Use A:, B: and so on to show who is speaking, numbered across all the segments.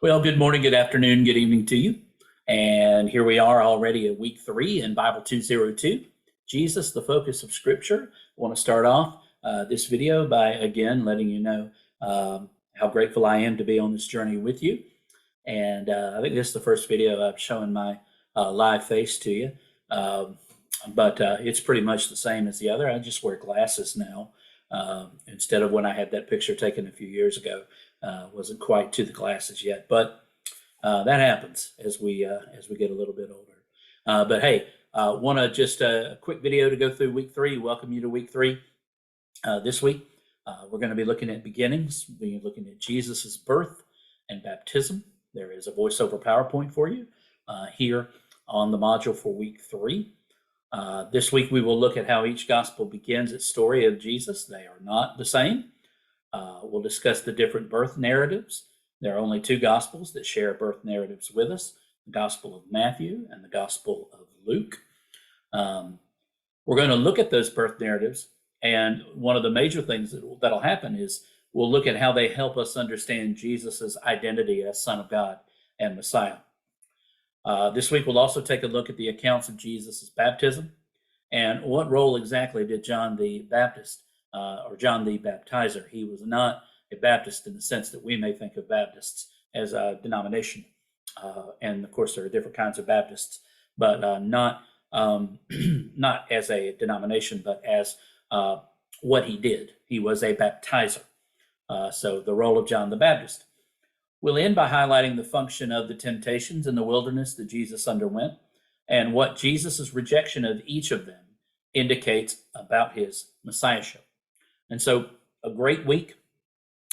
A: Well, good morning, good afternoon, good evening to you. And here we are already at week 3 in Bible 202, Jesus, the focus of Scripture. I want to start off this video by again letting you know how grateful I am to be on this journey with you. And I think this is the first video I've shown my live face to you. But it's pretty much the same as the other. I just wear glasses now instead of when I had that picture taken a few years ago. Wasn't quite to the glasses yet, but that happens as we get a little bit older. But hey, want to just a quick video to go through week 3. Welcome you to week 3. This week we're going to be looking at beginnings. We're looking at Jesus's birth and baptism. There is a voiceover PowerPoint for you here on the module for week 3. This week we will look at how each gospel begins its story of Jesus. They are not the same. We'll discuss the different birth narratives. There are only 2 gospels that share birth narratives with us, the Gospel of Matthew and the Gospel of Luke. We're going to look at those birth narratives, and one of the major things that'll happen is we'll look at how they help us understand Jesus's identity as Son of God and Messiah. This week we'll also take a look at the accounts of Jesus's baptism and what role exactly did John the Baptist or John the Baptizer. He was not a Baptist in the sense that we may think of Baptists as a denomination. And of course, there are different kinds of Baptists, but not as a denomination, but as what he did. He was a baptizer. So the role of John the Baptist. We'll end by highlighting the function of the temptations in the wilderness that Jesus underwent and what Jesus's rejection of each of them indicates about his messiahship. And so a great week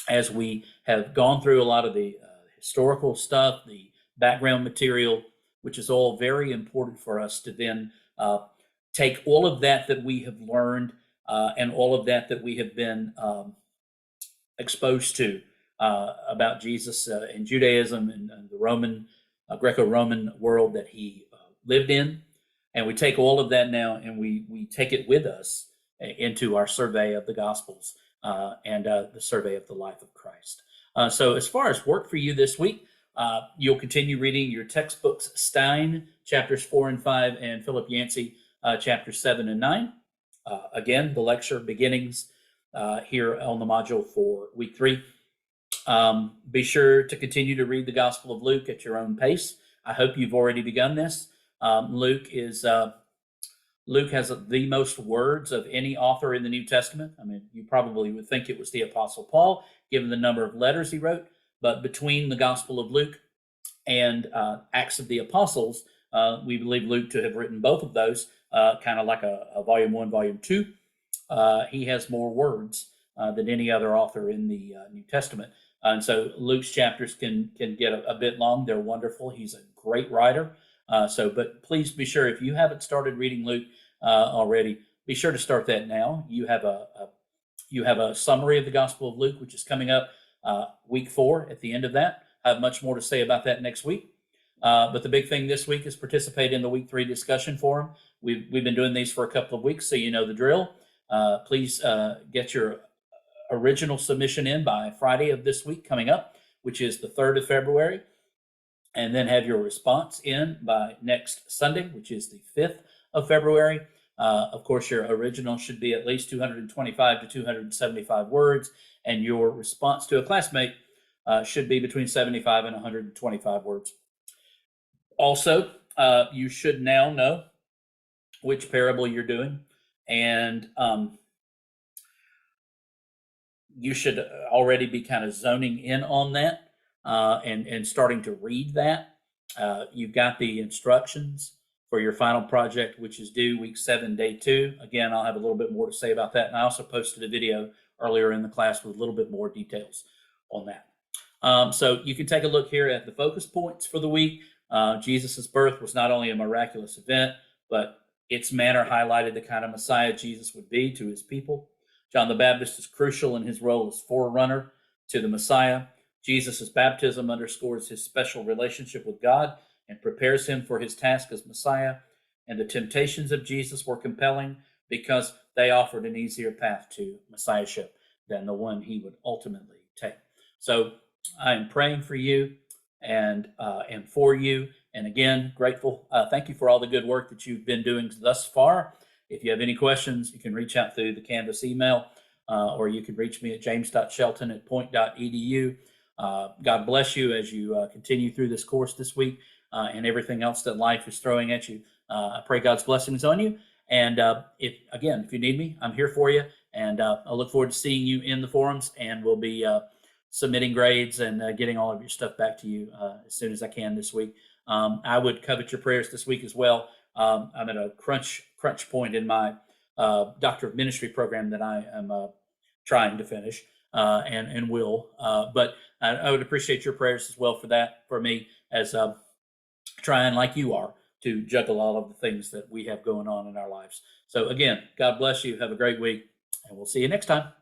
A: as we have gone through a lot of the historical stuff, the background material, which is all very important for us to then take all of that we have learned and all of that we have been exposed to about Jesus in Judaism and the Roman, Greco-Roman world that he lived in. And we take all of that now and we take it with us into our survey of the Gospels and the survey of the life of Christ. So as far as work for you this week, you'll continue reading your textbooks, Stein, chapters 4 and 5, and Philip Yancey, chapters 7 and 9. Again, the lecture beginnings here on the module for week 3. Be sure to continue to read the Gospel of Luke at your own pace. I hope you've already begun this. Luke has the most words of any author in the New Testament. I mean, you probably would think it was the Apostle Paul, given the number of letters he wrote. But between the Gospel of Luke and Acts of the Apostles, we believe Luke to have written both of those, kind of like a volume 1, volume 2. He has more words than any other author in the New Testament. And so Luke's chapters can get a bit long. They're wonderful. He's a great writer. But please be sure, if you haven't started reading Luke already, be sure to start that now. You have a summary of the Gospel of Luke, which is coming up week 4 at the end of that. I have much more to say about that next week. But the big thing this week is participate in the week 3 discussion forum. We've been doing these for a couple of weeks, so you know the drill. Please get your original submission in by Friday of this week coming up, which is the 3rd of February. And then have your response in by next Sunday, which is the 5th of February. Of course, your original should be at least 225 to 275 words, and your response to a classmate should be between 75 and 125 words. Also, you should now know which parable you're doing, and you should already be kind of zoning in on that. And starting to read that. You've got the instructions for your final project, which is due week 7, day 2. Again, I'll have a little bit more to say about that. And I also posted a video earlier in the class with a little bit more details on that. So you can take a look here at the focus points for the week. Jesus's birth was not only a miraculous event, but its manner highlighted the kind of Messiah Jesus would be to his people. John the Baptist is crucial in his role as forerunner to the Messiah. Jesus' baptism underscores his special relationship with God and prepares him for his task as Messiah. And the temptations of Jesus were compelling because they offered an easier path to Messiahship than the one he would ultimately take. So I am praying for you and for you. And again, grateful. Thank you for all the good work that you've been doing thus far. If you have any questions, you can reach out through the Canvas email, or you can reach me at james.shelton@point.edu. God bless you as you continue through this course this week, and everything else that life is throwing at you. I pray God's blessings on you. And if you need me, I'm here for you. And I look forward to seeing you in the forums, and we'll be submitting grades and getting all of your stuff back to you as soon as I can this week. I would covet your prayers this week as well. I'm at a crunch point in my Doctor of Ministry program that I am trying to finish and will. But I would appreciate your prayers as well for that, for me, as trying, like you are, to juggle all of the things that we have going on in our lives. So again, God bless you. Have a great week, and we'll see you next time.